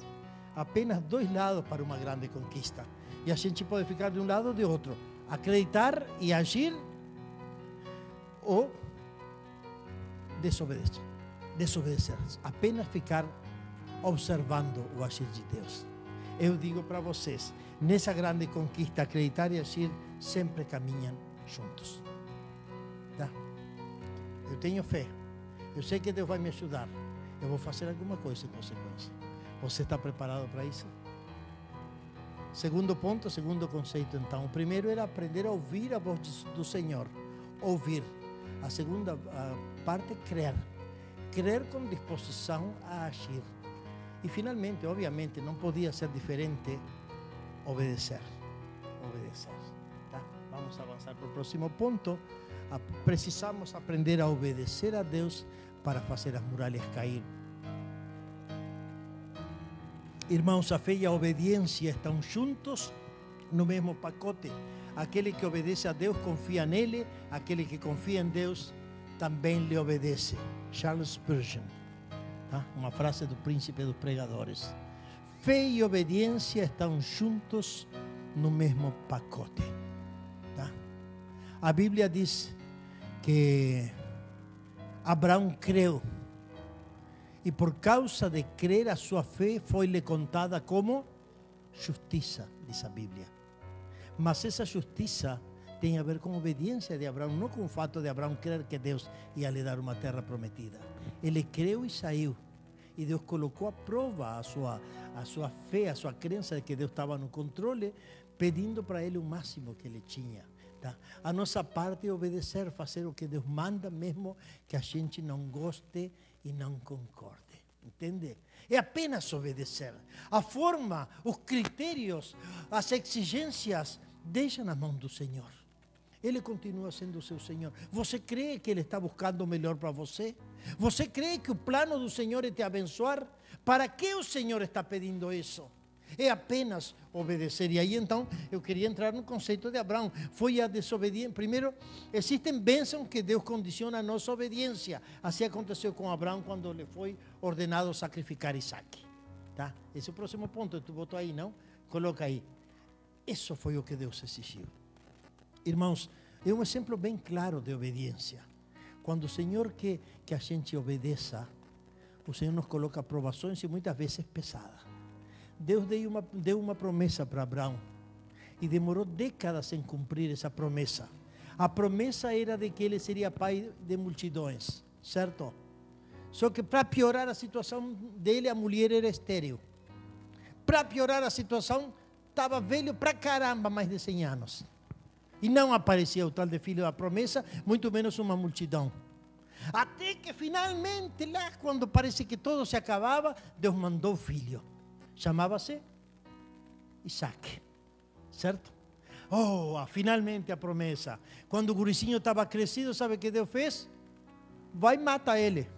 S1: apenas 2 lados para uma grande conquista. E a gente pode ficar de um lado ou de outro, acreditar e agir, ou desobedecer, apenas ficar observando o agir de Deus. Eu digo para vocês, nessa grande conquista, acreditar e agir sempre caminham juntos. Tá? Eu tenho fé, eu sei que Deus vai me ajudar, eu vou fazer alguma coisa em consequência. Você está preparado para isso? Segundo ponto, segundo conceito então. O primeiro era aprender a ouvir a voz do Senhor. Ouvir. A segunda parte, crer. Crer com disposição a agir. E finalmente, obviamente, não podia ser diferente, obedecer. Obedecer. Tá? Vamos avançar para o próximo ponto. Precisamos aprender a obedecer a Deus para fazer as muralhas cair. Irmãos, a fé e a obediência estão juntos no mesmo pacote. Aquele que obedece a Deus confia nele, aquele que confia em Deus também lhe obedece. Charles Spurgeon, tá? Uma frase do príncipe dos pregadores. Fé e obediência estão juntos no mesmo pacote, tá? A Bíblia diz que Abraão creu, e por causa de crer a sua fé foi-lhe contada como justiça, diz a Bíblia. Mas essa justiça tem a ver com a obediência de Abraão, não com o fato de Abraão crer que Deus ia lhe dar uma terra prometida. Ele creu e saiu. E Deus colocou à prova a sua fé, a sua crença de que Deus estava no controle, pedindo para ele o máximo que ele tinha. Tá? A nossa parte é obedecer, fazer o que Deus manda, mesmo que a gente não goste e não concorde. Entende? É apenas obedecer. A forma, os critérios, as exigências, deixa na mão do Senhor. Ele continua sendo o seu Senhor. Você crê que Ele está buscando o melhor para você? Você crê que o plano do Senhor é te abençoar? Para que o Senhor está pedindo isso? É apenas obedecer. E aí então eu queria entrar no conceito de Abraão. Foi a desobediência. Primeiro, existem bênçãos que Deus condiciona a nossa obediência. Assim aconteceu com Abraão quando lhe foi ordenado sacrificar Isaac. Tá? Esse é o próximo ponto. Tu botou aí, não? Coloca aí. Isso foi o que Deus exigiu. Irmãos, é um exemplo bem claro de obediência. Quando o Senhor quer que a gente obedeça, o Senhor nos coloca provações e muitas vezes pesadas. Deus deu uma promessa para Abraão e demorou décadas em cumprir essa promessa. A promessa era de que ele seria pai de multidões, certo? Só que para piorar a situação dele, a mulher era estéril. Para piorar a situação, estava velho pra caramba, mais de 100 anos. E não aparecia o tal de filho da promessa, muito menos uma multidão. Até que finalmente, lá quando parece que todo se acabava, Deus mandou o filho. Chamava-se Isaac, certo? Finalmente a promessa. Quando o guricinho estava crescido, sabe o que Deus fez? Vai matar ele.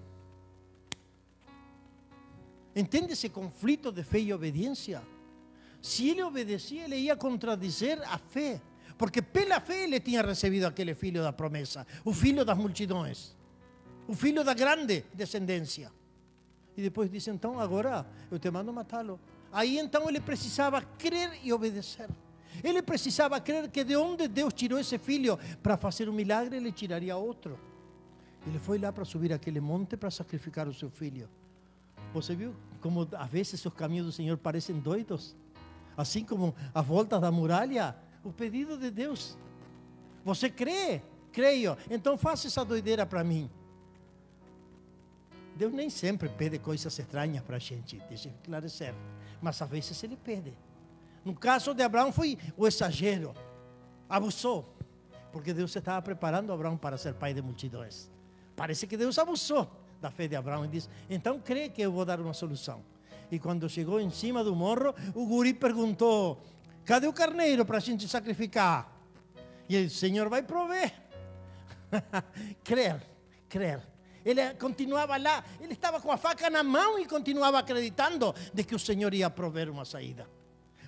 S1: Entende esse conflito de fé e obediência? Se ele obedecia, ele ia contradizer a fé. Porque pela fé ele tinha recebido aquele filho da promessa, o filho das multidões, o filho da grande descendência. E depois disse, então agora eu te mando matá-lo. Aí então ele precisava crer e obedecer. Ele precisava crer que de onde Deus tirou esse filho para fazer um milagre, ele tiraria outro. Ele foi lá para subir aquele monte para sacrificar o seu filho. Você viu como às vezes os caminhos do Senhor parecem doidos? Assim como a volta da muralha, o pedido de Deus. Você crê? Creio. Então faça essa doideira para mim. Deus nem sempre pede coisas estranhas para a gente, deixa eu esclarecer. Mas às vezes ele pede. No caso de Abraão foi o exagero. Abusou. Porque Deus estava preparando Abraão para ser pai de multidões. Parece que Deus abusou da fé de Abraão e disse, então crê que eu vou dar uma solução. E quando chegou em cima do morro, o guri perguntou, cadê o carneiro para a gente sacrificar? E ele disse, o Senhor vai prover. Crer. Ele continuava lá, ele estava com a faca na mão e continuava acreditando de que o Senhor ia prover uma saída.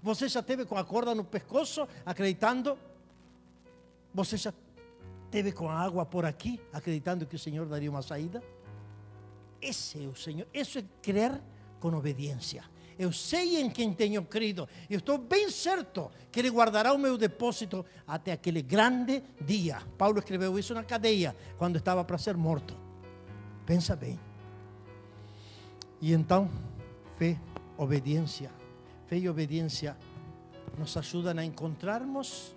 S1: Você já esteve com a corda no pescoço, acreditando? Você já esteve com a água por aqui, acreditando que o Senhor daria uma saída? Esse é o Senhor, isso é crer com obediência. Eu sei em quem tenho crido, eu estou bem certo que Ele guardará o meu depósito até aquele grande dia. Paulo escreveu isso na cadeia, quando estava para ser morto. Pensa bem. E então, fé e obediência nos ajudam a encontrarmos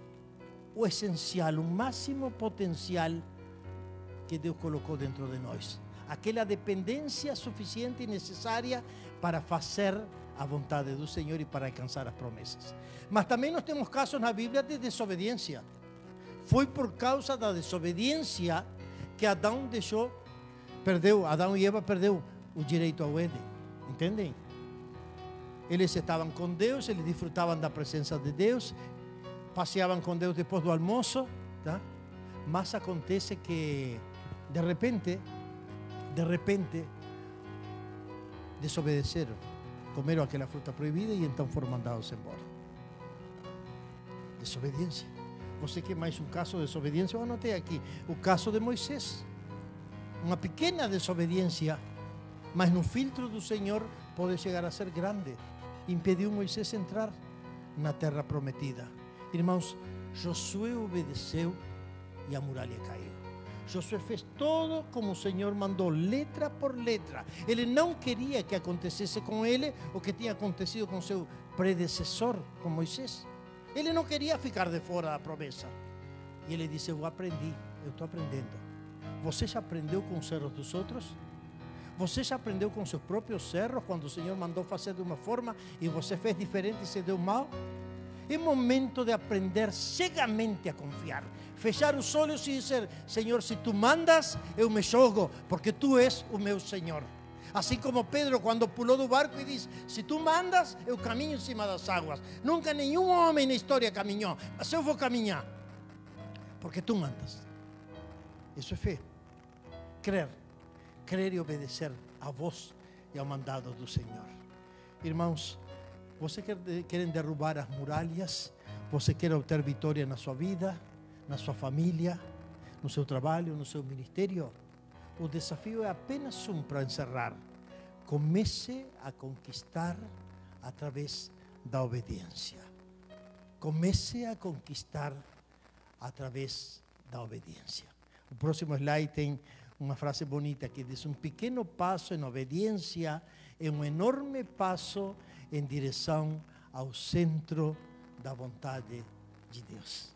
S1: o essencial, o máximo potencial que Deus colocou dentro de nós. Aquela dependência suficiente e necessária para fazer a vontade do Senhor e para alcançar as promessas. Mas também nós temos casos na Bíblia de desobediência. Foi por causa da desobediência que Adão e Eva perdeu o direito ao Éden. Entendem? Eles estavam com Deus, eles desfrutavam da presença de Deus, passeavam com Deus depois do almoço, tá? Mas acontece que, de repente, de repente, desobedeceram, comeram aquela fruta proibida e então foram mandados embora. Desobediência. Você quer mais um caso de desobediência? Eu anotei aqui o caso de Moisés. Uma pequena desobediência, mas no filtro do Senhor pode chegar a ser grande. Impediu Moisés entrar na terra prometida. Irmãos, Josué obedeceu e a muralha caiu. Josué fez todo como o Senhor mandou, letra por letra. Ele não queria que acontecesse com ele o que tinha acontecido com seu predecessor, com Moisés. Ele não queria ficar de fora da promessa. E ele disse: eu aprendi, eu estou aprendendo. Você já aprendeu com os erros dos outros? Você já aprendeu com seus próprios erros, quando o Senhor mandou fazer de uma forma e você fez diferente e se deu mal? É momento de aprender cegamente a confiar. Fechar os olhos e dizer: Senhor, se tu mandas, eu me jogo, porque tu és o meu Senhor. Assim como Pedro, quando pulou do barco e disse: se tu mandas, eu caminho em cima das águas. Nunca nenhum homem na história caminhou, mas eu vou caminhar, porque tu mandas. Isso é fé. Crer e obedecer à voz e ao mandado do Senhor. Irmãos, você querem derrubar as muralhas? Você quer obter vitória na sua vida, na sua família, no seu trabalho, no seu ministério? O desafio é apenas um para encerrar. Comece a conquistar através da obediência. Comece a conquistar através da obediência. O próximo slide tem uma frase bonita que diz: um pequeno passo em obediência é um enorme passo em direção ao centro da vontade de Deus.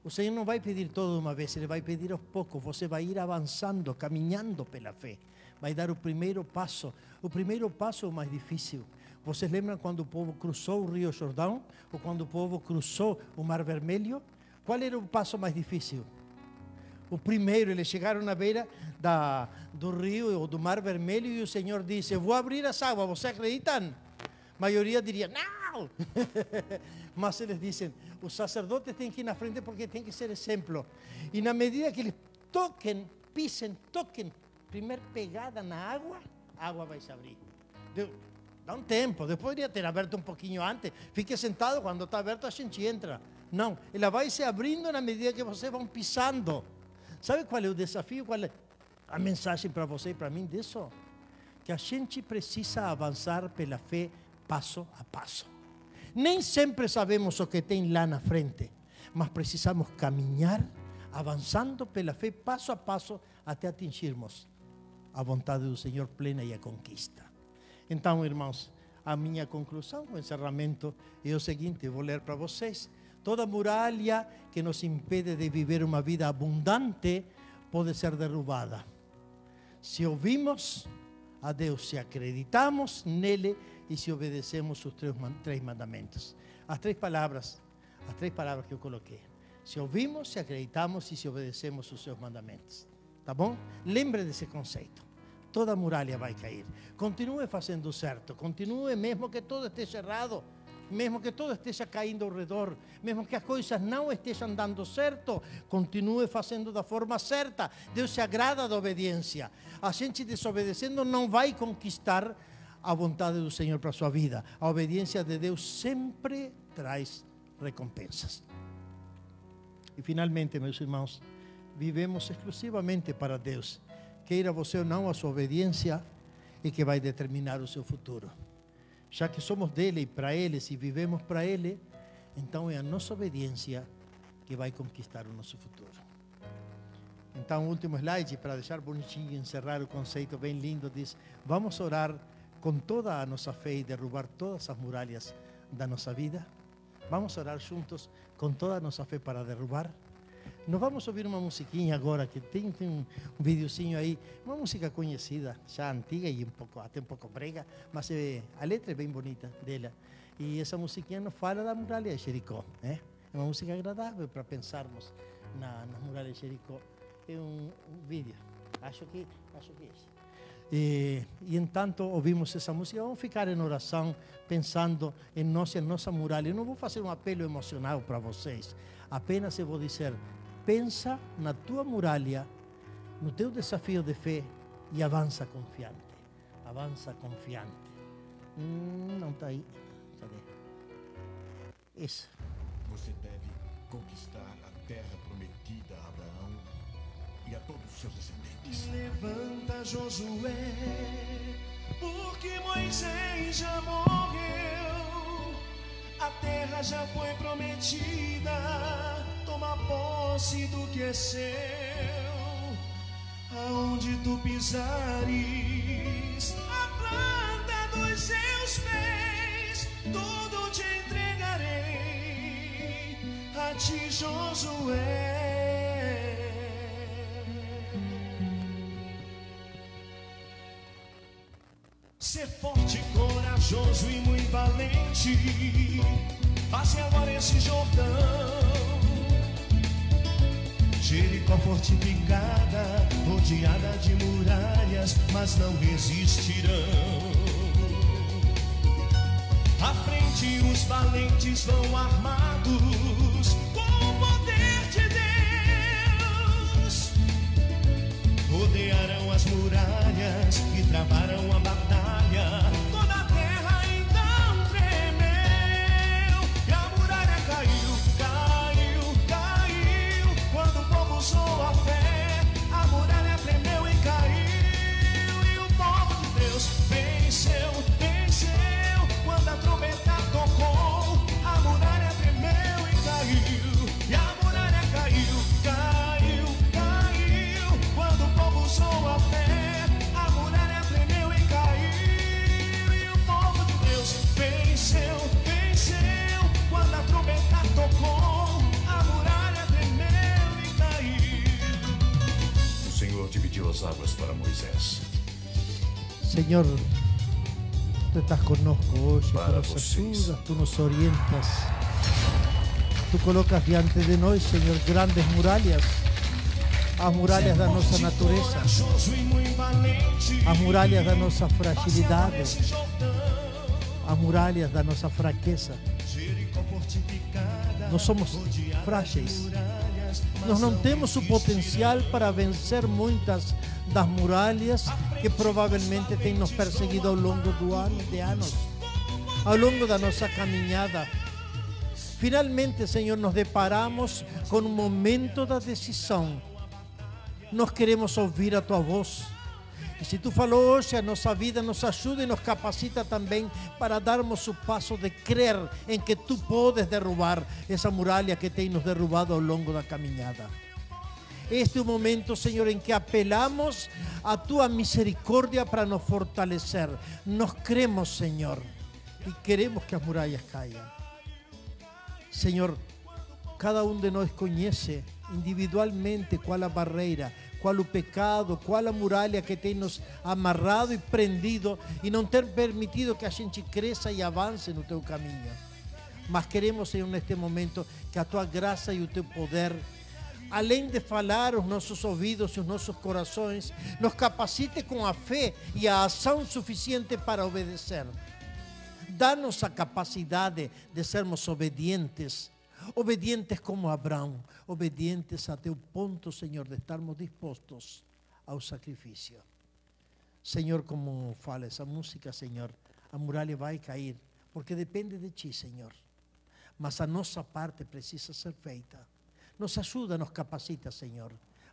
S1: O Senhor não vai pedir tudo de uma vez, Ele vai pedir aos poucos. Você vai ir avançando, caminhando pela fé. Vai dar o primeiro passo. O primeiro passo é o mais difícil. Vocês lembram quando o povo cruzou o Rio Jordão? Ou quando o povo cruzou o Mar Vermelho? Qual era o passo mais difícil? O primeiro, eles chegaram na beira do rio ou do Mar Vermelho e o Senhor disse: eu vou abrir as águas, vocês acreditam? A maioria diria: não! Mas eles dizem: os sacerdotes têm que ir na frente porque tem que ser exemplo. E na medida que eles toquem, pisem, toquem, primeira pegada na água, a água vai se abrir. Dá um tempo, depois poderia ter aberto um pouquinho antes. Fique sentado, quando está aberto a gente entra. Não, ela vai se abrindo na medida que vocês vão pisando. Sabe qual é o desafio? Qual é a mensagem para você e para mim disso? Que a gente precisa avançar pela fé passo a passo. Nem sempre sabemos o que tem lá na frente, mas precisamos caminhar avançando pela fé passo a passo até atingirmos a vontade do Senhor plena e a conquista. Então, irmãos, a minha conclusão, o encerramento é o seguinte: eu vou ler para vocês. Toda muralha que nos impede de viver uma vida abundante pode ser derrubada. Se ouvimos a Deus, se acreditamos nele e se obedecemos os três mandamentos. As três palavras que eu coloquei. Se ouvimos, se acreditamos e se obedecemos os seus mandamentos. Tá bom? Lembre desse conceito. Toda muralha vai cair. Continue fazendo certo. Continue mesmo que tudo esteja errado. Mesmo que tudo esteja caindo ao redor, mesmo que as coisas não estejam dando certo, continue fazendo da forma certa. Deus se agrada da obediência. A gente desobedecendo não vai conquistar a vontade do Senhor para a sua vida. A obediência de Deus sempre traz recompensas. E finalmente, meus irmãos, vivemos exclusivamente para Deus. Queira você ou não, a sua obediência é que vai determinar o seu futuro. Já que somos dele e para ele, se vivemos para ele, então é a nossa obediência que vai conquistar o nosso futuro. Então, o último slide, para deixar bonitinho e encerrar o conceito bem lindo, diz: vamos orar com toda a nossa fé e derrubar todas as muralhas da nossa vida? Vamos orar juntos com toda a nossa fé para derrubar? Nós vamos ouvir uma musiquinha agora, que tem um videozinho aí, uma música conhecida, já antiga e até um pouco brega, mas a letra é bem bonita dela. E essa musiquinha nos fala da muralha de Jericó. É uma música agradável para pensarmos na muralha de Jericó. É um vídeo, acho que é esse. E entanto ouvimos essa música, vamos ficar em oração, pensando em nossa muralha. Eu não vou fazer um apelo emocional para vocês, apenas eu vou dizer: pensa na tua muralha, no teu desafio de fé e avança confiante. Avança confiante. Não está aí. Cadê? Isso.
S2: Você deve conquistar a terra prometida a Abraão e a todos os seus descendentes.
S3: Levanta, Josué, porque Moisés já morreu. A terra já foi prometida. Toma posse do que é seu. Aonde tu pisares, a planta dos seus pés, tudo te entregarei a ti, Josué. Ser forte, corajoso e muito valente. Passe agora esse Jordão. Jericó fortificada, rodeada de muralhas, mas não resistirão. À frente os valentes vão armados com o poder de Deus. Rodearam as muralhas e travaram a batalha. Toda a terra então tremeu e a muralha caiu, caiu, caiu. Quando o povo usou a fé, a muralha tremeu e caiu. E o povo de Deus venceu, venceu. Quando a trombeta tocou, a muralha tremeu e caiu. E a muralha caiu, caiu, caiu. Quando o povo usou a fé, a muralha tremeu e caiu. E o povo de Deus venceu, venceu. Quando a trombeta tocou, a muralha tremeu e caiu.
S2: O Senhor dividiu as águas para Moisés.
S1: Señor, tú estás conosco hoje,
S2: Para
S1: tú nos
S2: vocês.
S1: ayudas, tú nos orientas. Tú colocas diante de nós, Senhor, grandes muralhas. As muralhas da nossa natureza, as muralhas da nossa fragilidade, as muralhas da nossa fraqueza. Nós somos frágeis. Nós não temos o potencial para vencer muitas das muralhas que provavelmente têm nos perseguido ao longo de anos, ao longo da nossa caminhada. Finalmente, Senhor, nos deparamos com um momento da decisão. Nós queremos ouvir a Tua voz. E se Tu falou hoje, a nossa vida nos ajuda e nos capacita também para darmos o passo de crer em que Tu podes derrubar essa muralha que tem nos derrubado ao longo da caminhada. Este é o momento, Senhor, em que apelamos a Tua misericórdia para nos fortalecer. Nós cremos, Senhor, e queremos que as muralhas caiam. Senhor, cada um de nós conhece individualmente qual a barreira, qual o pecado, qual a muralha que tem nos amarrado e prendido e não ter permitido que a gente cresça e avance no Teu caminho. Mas queremos, Senhor, neste momento, que a Tua graça e o Teu poder, além de falar os nossos ouvidos e os nossos corações, nos capacite com a fé e a ação suficiente para obedecer. Dá-nos a capacidade de sermos obedientes, obedientes como Abraão, obedientes até o ponto, Senhor, de estarmos dispostos ao sacrifício. Senhor, como fala essa música, Senhor, a muralha vai cair, porque depende de Ti, Senhor. Mas a nossa parte precisa ser feita. Nos ajuda, nos capacita, Senhor,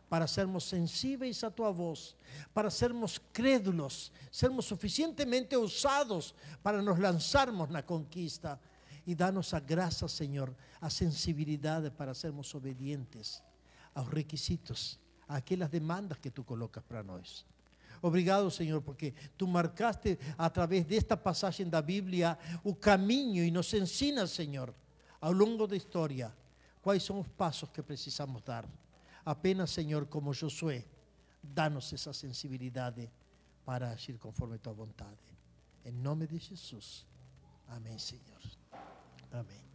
S1: para sermos sensíveis a Tua voz, para sermos crédulos, sermos suficientemente ousados para nos lançarmos na conquista. E dá-nos a graça, Senhor, a sensibilidade para sermos obedientes aos requisitos, àquelas demandas que Tu colocas para nós. Obrigado, Senhor, porque Tu marcaste a través desta passagem da Bíblia o caminho e nos ensinas, Senhor, ao longo da história, quais são os passos que precisamos dar. Apenas, Senhor, como Josué, dá-nos essa sensibilidade para agir conforme Tua vontade. Em nome de Jesus. Amém, Senhor. Amém.